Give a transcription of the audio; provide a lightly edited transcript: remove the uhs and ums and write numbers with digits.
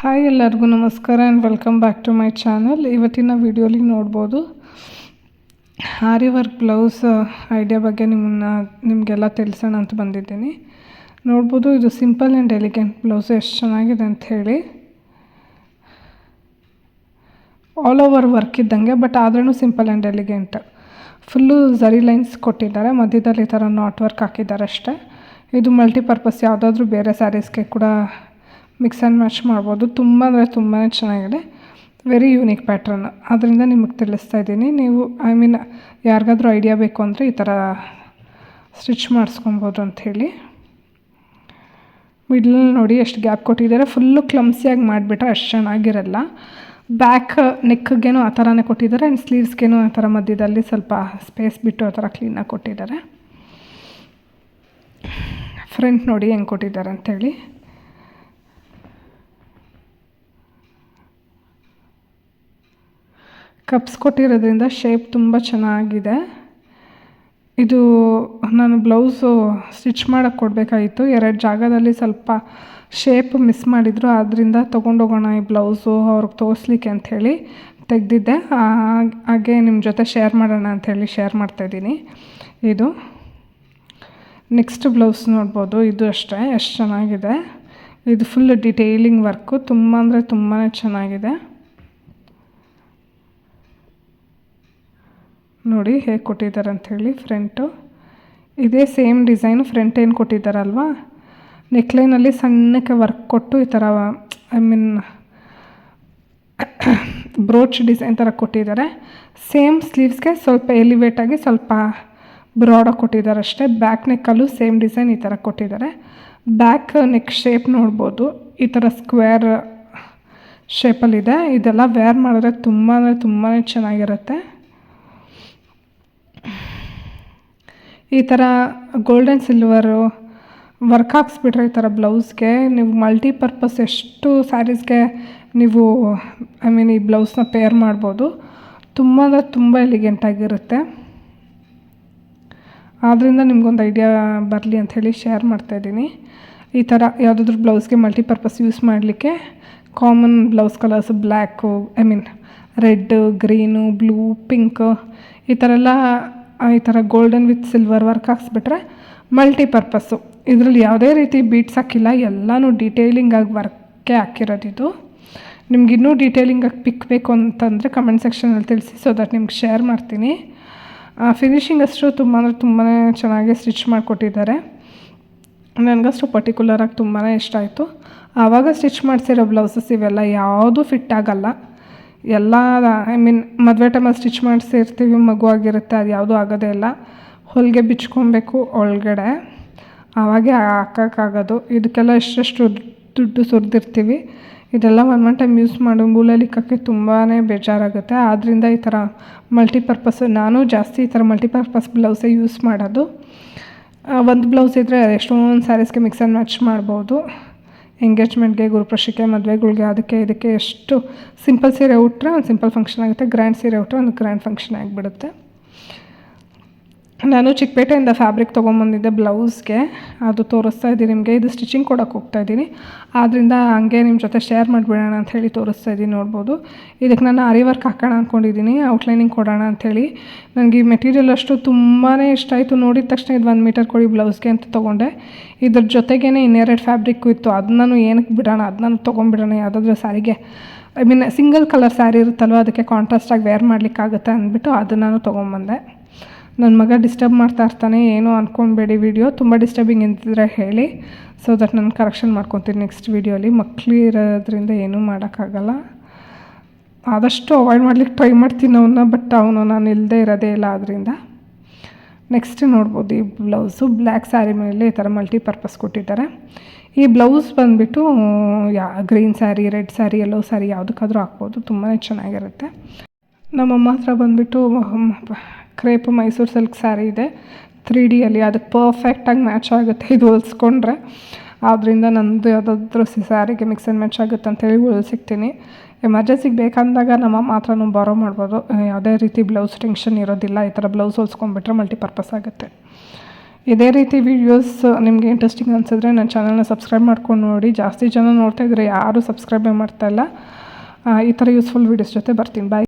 Hi ಎಲ್ಲರಿಗೂ ನಮಸ್ಕಾರ and welcome back to my channel. ಇವತ್ತಿನ ವಿಡಿಯೋಲಿ ನೋಡ್ಬೋದು ಆರಿ ವರ್ಕ್ ಬ್ಲೌಸ್ ಐಡಿಯಾ ಬಗ್ಗೆ ನಿಮಗೆಲ್ಲ ತಿಳಿಸೋಣ ಅಂತ ಬಂದಿದ್ದೀನಿ. ನೋಡ್ಬೋದು ಇದು ಸಿಂಪಲ್ ಆ್ಯಂಡ್ ಎಲಿಗೆಂಟ್ ಬ್ಲೌಸ್ ಎಷ್ಟು ಚೆನ್ನಾಗಿದೆ ಅಂತ ಹೇಳಿ. ಆಲ್ ಓವರ್ ವರ್ಕ್ ಇದ್ದಂಗೆ, ಬಟ್ ಆದ್ರೂ simple and elegant. Full zari lines ಕೊಟ್ಟಿದ್ದಾರೆ, ಮಧ್ಯದಲ್ಲಿ ಈ ಥರ ನಾಟ್ ವರ್ಕ್ ಹಾಕಿದ್ದಾರೆ ಅಷ್ಟೇ. ಇದು ಮಲ್ಟಿಪರ್ಪಸ್, ಯಾವುದಾದ್ರೂ ಬೇರೆ ಸ್ಯಾರೀಸ್ಗೆ ಕೂಡ ಮಿಕ್ಸ್ ಆ್ಯಂಡ್ ಮ್ಯಾಚ್ ಮಾಡ್ಬೋದು. ತುಂಬ ಅಂದರೆ ತುಂಬಾ ಚೆನ್ನಾಗಿದೆ, ವೆರಿ ಯೂನಿಕ್ ಪ್ಯಾಟ್ರನ್. ಅದರಿಂದ ನಿಮಗೆ ತಿಳಿಸ್ತಾ ಇದ್ದೀನಿ. ನೀವು ಯಾರಿಗಾದ್ರೂ ಐಡಿಯಾ ಬೇಕು ಅಂದರೆ ಈ ಥರ ಸ್ಟಿಚ್ ಮಾಡಿಸ್ಕೊಬೋದು ಅಂಥೇಳಿ. ಮಿಡ್ಲಲ್ಲಿ ನೋಡಿ ಎಷ್ಟು ಗ್ಯಾಪ್ ಕೊಟ್ಟಿದ್ದಾರೆ. ಫುಲ್ಲು ಕ್ಲಮ್ಸಿಯಾಗಿ ಮಾಡಿಬಿಟ್ರೆ ಅಷ್ಟು ಚೆನ್ನಾಗಿರಲ್ಲ. ಬ್ಯಾಕ್ ನೆಕ್ಗೇನೋ ಆ ಥರನೇ ಕೊಟ್ಟಿದ್ದಾರೆ, ಆ್ಯಂಡ್ ಸ್ಲೀವ್ಸ್ಗೇನೋ ಆ ಥರ ಮಧ್ಯದಲ್ಲಿ ಸ್ವಲ್ಪ ಸ್ಪೇಸ್ ಬಿಟ್ಟು ಆ ಥರ ಕ್ಲೀನಾಗಿ ಕೊಟ್ಟಿದ್ದಾರೆ. ಫ್ರಂಟ್ ನೋಡಿ ಹೆಂಗೆ ಕೊಟ್ಟಿದ್ದಾರೆ ಅಂಥೇಳಿ. ಕಪ್ಸ್ ಕೊಟ್ಟಿರೋದ್ರಿಂದ ಶೇಪ್ ತುಂಬ ಚೆನ್ನಾಗಿದೆ. ಇದು ನಾನು ಬ್ಲೌಸು ಸ್ಟಿಚ್ ಮಾಡೋಕ್ಕೆ ಕೊಡಬೇಕಾಗಿತ್ತು. 2 ಜಾಗದಲ್ಲಿ ಸ್ವಲ್ಪ ಶೇಪ್ ಮಿಸ್ ಮಾಡಿದರು, ಆದ್ದರಿಂದ ತೊಗೊಂಡೋಗೋಣ ಈ ಬ್ಲೌಸು ಅವ್ರಿಗೆ ತೋರಿಸ್ಲಿಕ್ಕೆ ಅಂಥೇಳಿ ತೆಗೆದಿದ್ದೆ. ಹಾಗೆ ನಿಮ್ಮ ಜೊತೆ ಶೇರ್ ಮಾಡೋಣ ಅಂಥೇಳಿ ಶೇರ್ ಮಾಡ್ತಾಯಿದ್ದೀನಿ. ಇದು ನೆಕ್ಸ್ಟ್ ಬ್ಲೌಸ್ ನೋಡ್ಬೋದು. ಇದು ಅಷ್ಟೇ ಎಷ್ಟು ಚೆನ್ನಾಗಿದೆ. ಇದು ಫುಲ್ ಡಿಟೇಲಿಂಗ್ ವರ್ಕು, ತುಂಬ ಅಂದರೆ ತುಂಬಾ ಚೆನ್ನಾಗಿದೆ. ನೋಡಿ ಹೇಗೆ ಕೊಟ್ಟಿದ್ದಾರೆ ಅಂಥೇಳಿ. ಫ್ರಂಟು ಇದೇ ಸೇಮ್ ಡಿಸೈನು ಫ್ರಂಟ್ ಏನು ಕೊಟ್ಟಿದ್ದಾರಲ್ವ, ನೆಕ್ಲೈನಲ್ಲಿ ಸಣ್ಣಕ್ಕೆ ವರ್ಕ್ ಕೊಟ್ಟು ಈ ಥರ ಬ್ರೋಚ್ ಡಿಸೈನ್ ಥರ ಕೊಟ್ಟಿದ್ದಾರೆ. ಸೇಮ್ ಸ್ಲೀವ್ಸ್ಗೆ ಸ್ವಲ್ಪ ಎಲಿವೇಟಾಗಿ ಸ್ವಲ್ಪ ಬ್ರಾಡಾಗಿ ಕೊಟ್ಟಿದ್ದಾರೆ ಅಷ್ಟೇ. ಬ್ಯಾಕ್ ನೆಕ್ಕಲ್ಲೂ ಸೇಮ್ ಡಿಸೈನ್ ಈ ಥರ ಕೊಟ್ಟಿದ್ದಾರೆ. ಬ್ಯಾಕ್ ನೆಕ್ ಶೇಪ್ ನೋಡ್ಬೋದು, ಈ ಥರ ಸ್ಕ್ವೇರ್ ಶೇಪಲ್ಲಿದೆ. ಇದೆಲ್ಲ ವೇರ್ ಮಾಡಿದ್ರೆ ತುಂಬ ಅಂದರೆ ತುಂಬಾ ಚೆನ್ನಾಗಿರುತ್ತೆ. ಈ ಥರ ಗೋಲ್ಡನ್ ಸಿಲ್ವರು ವರ್ಕ್ ಹಾಕ್ಸ್ಬಿಟ್ರೆ ಈ ಥರ ಬ್ಲೌಸ್ಗೆ ನೀವು ಮಲ್ಟಿಪರ್ಪಸ್ ಎಷ್ಟು ಸ್ಯಾರೀಸ್ಗೆ ನೀವು ಈ ಬ್ಲೌಸ್ನ ಪೇರ್ ಮಾಡ್ಬೋದು. ತುಂಬ ಅಂದರೆ ತುಂಬ ಎಲಿಗೆಂಟಾಗಿರುತ್ತೆ. ಆದ್ದರಿಂದ ನಿಮ್ಗೊಂದು ಐಡಿಯಾ ಬರಲಿ ಅಂಥೇಳಿ ಶೇರ್ ಮಾಡ್ತಾಯಿದ್ದೀನಿ. ಈ ಥರ ಯಾವುದಾದ್ರೂ ಬ್ಲೌಸ್ಗೆ ಮಲ್ಟಿಪರ್ಪಸ್ ಯೂಸ್ ಮಾಡಲಿಕ್ಕೆ common blouse colours black, red, green, blue, pink ಈ ಥರ ಎಲ್ಲ ಈ ಥರ ಗೋಲ್ಡನ್ ವಿತ್ ಸಿಲ್ವರ್ ವರ್ಕ್ ಹಾಕ್ಸ್ಬಿಟ್ರೆ ಮಲ್ಟಿಪರ್ಪಸ್ಸು. ಇದರಲ್ಲಿ ಯಾವುದೇ ರೀತಿ ಬೀಟ್ಸ್ ಹಾಕಿಲ್ಲ, ಎಲ್ಲನೂ ಡೀಟೇಲಿಂಗಾಗಿ ವರ್ಕೇ ಹಾಕಿರೋದಿದು. ನಿಮ್ಗೆ ಇನ್ನೂ ಡೀಟೇಲಿಂಗಾಗಿ ಪಿಕ್ ಬೇಕು ಅಂತಂದರೆ ಕಮೆಂಟ್ ಸೆಕ್ಷನಲ್ಲಿ ತಿಳಿಸಿ, ಸೊ ದಟ್ ನಿಮ್ಗೆ ಶೇರ್ ಮಾಡ್ತೀನಿ. ಫಿನಿಷಿಂಗ್ ಅಷ್ಟು ತುಂಬ ಅಂದರೆ ತುಂಬಾ ಚೆನ್ನಾಗಿ ಸ್ಟಿಚ್ ಮಾಡಿಕೊಟ್ಟಿದ್ದಾರೆ. ನನಗಷ್ಟು ಪರ್ಟಿಕ್ಯುಲರಾಗಿ ತುಂಬಾ ಇಷ್ಟ ಆಯಿತು. ಆವಾಗ ಸ್ಟಿಚ್ ಮಾಡಿಸಿರೋ ಬ್ಲೌಸಸ್ ಇವೆಲ್ಲ ಯಾವುದೂ ಫಿಟ್ ಆಗೋಲ್ಲ. ಎಲ್ಲ ಮದುವೆ ಟೈಮಲ್ಲಿ ಸ್ಟಿಚ್ ಮಾಡಿಸಿರ್ತೀವಿ, ಮಗು ಆಗಿರುತ್ತೆ, ಅದು ಯಾವುದೂ ಆಗೋದೇ ಇಲ್ಲ. ಹೊಲಿಗೆ ಬಿಚ್ಕೊಬೇಕು ಒಳಗಡೆ, ಆವಾಗೇ ಹಾಕೋಕ್ಕಾಗೋದು. ಇದಕ್ಕೆಲ್ಲ ಎಷ್ಟೆಷ್ಟು ದುಡ್ಡು ಸುರಿದಿರ್ತೀವಿ. ಇದೆಲ್ಲ ಒನ್ ಟೈಮ್ ಯೂಸ್ ಮಾಡಿ ಮೂಲಲ್ಲಿ ಇಕ್ಕೋಕ್ಕೆ ತುಂಬಾ ಬೇಜಾರಾಗುತ್ತೆ. ಆದ್ದರಿಂದ ಈ ಥರ ಮಲ್ಟಿಪರ್ಪಸ್, ನಾನು ಜಾಸ್ತಿ ಈ ಥರ ಮಲ್ಟಿಪರ್ಪಸ್ ಬ್ಲೌಸೇ ಯೂಸ್ ಮಾಡೋದು. ಒಂದು ಬ್ಲೌಸ್ ಇದ್ದರೆ ಎಷ್ಟೊಂದು ಸ್ಯಾರೀಸ್ಗೆ ಮಿಕ್ಸ್ ಆ್ಯಂಡ್ ಮ್ಯಾಚ್ ಮಾಡ್ಬೋದು. ಎಂಗೇಜ್ಮೆಂಟ್ಗೆ, ಗುರುಪ್ರವೇಶಕ್ಕೆ, ಮದುವೆಗಳಿಗೆ, ಅದಕ್ಕೆ ಇದಕ್ಕೆ ಎಷ್ಟು ಸಿಂಪಲ್ ಸೀರೆ ಉಟ್ಟರೆ ಒಂದು ಸಿಂಪಲ್ ಫಂಕ್ಷನ್ ಆಗುತ್ತೆ, ಗ್ರ್ಯಾಂಡ್ ಸೀರೆ ಉಟ್ಟರೆ ಒಂದು ಗ್ರ್ಯಾಂಡ್ ಫಂಕ್ಷನ್ ಆಗಿಬಿಡುತ್ತೆ. ನಾನು ಚಿಕ್ಕಪೇಟೆಯಿಂದ ಫ್ಯಾಬ್ರಿಕ್ ತೊಗೊಂಬಂದಿದ್ದೆ ಬ್ಲೌಸ್ಗೆ, ಅದು ತೋರಿಸ್ತಾ ಇದ್ದೀನಿ ನಿಮಗೆ. ಇದು ಸ್ಟಿಚಿಂಗ್ ಕೊಡೋಕೆ ಹೋಗ್ತಾಯಿದ್ದೀನಿ, ಆದ್ದರಿಂದ ಹಂಗೆ ನಿಮ್ಮ ಜೊತೆ ಶೇರ್ ಮಾಡಿಬಿಡೋಣ ಅಂಥೇಳಿ ತೋರಿಸ್ತಾ ಇದ್ದೀನಿ. ನೋಡ್ಬೋದು ಇದಕ್ಕೆ ನಾನು ಆರಿ ವರ್ಕ್ ಹಾಕೋಣ ಅಂದ್ಕೊಂಡಿದ್ದೀನಿ, ಔಟ್ಲೈನಿಂಗ್ ಕೊಡೋಣ ಅಂಥೇಳಿ. ನನಗೆ ಈ ಮೆಟೀರಿಯಲ್ ಅಷ್ಟು ತುಂಬಾ ಇಷ್ಟ ಆಯಿತು. ನೋಡಿದ ತಕ್ಷಣ ಇದು 1 ಮೀಟರ್ ಕೊಡಿ ಬ್ಲೌಸ್ಗೆ ಅಂತ ತೊಗೊಂಡೆ. ಇದ್ರ ಜೊತೆಗೇ ಇನ್ನೆರಡು ಫ್ಯಾಬ್ರಿಕ್ಕು ಇತ್ತು, ಅದನ್ನು ಏನಕ್ಕೆ ಬಿಡೋಣ, ಅದನ್ನು ತೊಗೊಂಡ್ಬಿಡೋಣ ಯಾವುದಾದ್ರೂ ಸ್ಯಾರಿಗೆ. ಸಿಂಗಲ್ ಕಲರ್ ಸ್ಯಾರಿ ಇರುತ್ತಲ್ವ, ಅದಕ್ಕೆ ಕಾಂಟ್ರಾಸ್ಟಾಗಿ ವೇರ್ ಮಾಡಲಿಕ್ಕಾಗುತ್ತೆ ಅಂದ್ಬಿಟ್ಟು ಅದನ್ನು ನಾನು ತೊಗೊಂಬಂದೆ. ನನ್ನ ಮಗ ಡಿಸ್ಟರ್ಬ್ ಮಾಡ್ತಾ ಇರ್ತಾನೆ, ಏನೋ ಅಂದ್ಕೊಳ್ಬೇಡಿ. ವಿಡಿಯೋ ತುಂಬ ಡಿಸ್ಟರ್ಬಿಂಗ್ ಅಂತಿದ್ರೆ ಹೇಳಿ, ಸೊ ದಟ್ ನಾನು ಕರೆಕ್ಷನ್ ಮಾಡ್ಕೊತೀನಿ ನೆಕ್ಸ್ಟ್ ವೀಡಿಯೋಲಿ. ಮಕ್ಕಳು ಇರೋದ್ರಿಂದ ಏನೂ ಮಾಡೋಕ್ಕಾಗಲ್ಲ. ಆದಷ್ಟು ಅವಾಯ್ಡ್ ಮಾಡ್ಲಿಕ್ಕೆ ಟ್ರೈ ಮಾಡ್ತೀನಿ ಅವನ್ನ, ಬಟ್ ಅವನು ನಾನು ಇಲ್ಲದೆ ಇರೋದೇ ಇಲ್ಲ. ಆದ್ದರಿಂದ ನೆಕ್ಸ್ಟ್ ನೋಡ್ಬೋದು ಈ ಬ್ಲೌಸು ಬ್ಲ್ಯಾಕ್ ಸ್ಯಾರಿ ಮೇಲೆ ಈ ಥರ ಮಲ್ಟಿಪರ್ಪಸ್ ಕೊಟ್ಟಿದ್ದಾರೆ. ಈ ಬ್ಲೌಸ್ ಬಂದುಬಿಟ್ಟು green sari, red sari, yellow sari ಯಾವುದಕ್ಕಾದ್ರೂ ಹಾಕ್ಬೋದು, ತುಂಬಾ ಚೆನ್ನಾಗಿರುತ್ತೆ. ನಮ್ಮಮ್ಮ ಹತ್ರ ಬಂದುಬಿಟ್ಟು ಕ್ರೇಪ್ ಮೈಸೂರು ಸಿಲ್ಕ್ ಸ್ಯಾರಿ ಇದೆ 3Dಯಲ್ಲಿ, ಅದಕ್ಕೆ ಪರ್ಫೆಕ್ಟಾಗಿ ಮ್ಯಾಚ್ ಆಗುತ್ತೆ ಇದು ಹೊಲಿಸ್ಕೊಂಡ್ರೆ. ಆದ್ದರಿಂದ ನಂದು ಯಾವುದಾದ್ರೂ ಸ್ಯಾರಿಗೆ ಮಿಕ್ಸ್ ಆ್ಯಂಡ್ ಮ್ಯಾಚ್ ಆಗುತ್ತೆ ಅಂತೇಳಿ ಹೊಲಿಸಿಕ್ತೀನಿ. ಎಮರ್ಜೆನ್ಸಿಗೆ ಬೇಕಂದಾಗ ನಮ್ಮ ಮಾತ್ರನೂ ಬಾರೋ ಮಾಡ್ಬೋದು. ಯಾವುದೇ ರೀತಿ ಬ್ಲೌಸ್ ಟೆನ್ಷನ್ ಇರೋದಿಲ್ಲ. ಈ ಥರ ಬ್ಲೌಸ್ ಹೊಲಿಸ್ಕೊಂಡ್ಬಿಟ್ರೆ ಮಲ್ಟಿಪರ್ಪಸ್ ಆಗುತ್ತೆ. ಇದೇ ರೀತಿ ವೀಡಿಯೋಸ್ ನಿಮಗೆ ಇಂಟ್ರೆಸ್ಟಿಂಗ್ ಅನಿಸಿದ್ರೆ ನನ್ನ ಚಾನಲ್ನ ಸಬ್ಸ್ಕ್ರೈಬ್ ಮಾಡ್ಕೊಂಡು ನೋಡಿ. ಜಾಸ್ತಿ ಜನ ನೋಡ್ತಾಯಿದ್ರೆ ಯಾರೂ ಸಬ್ಸ್ಕ್ರೈಬೇ ಮಾಡ್ತಾಯಿಲ್ಲ. ಈ ಥರ ಯೂಸ್ಫುಲ್ ವೀಡಿಯೋಸ್ ಜೊತೆ ಬರ್ತೀನಿ. ಬಾಯ್.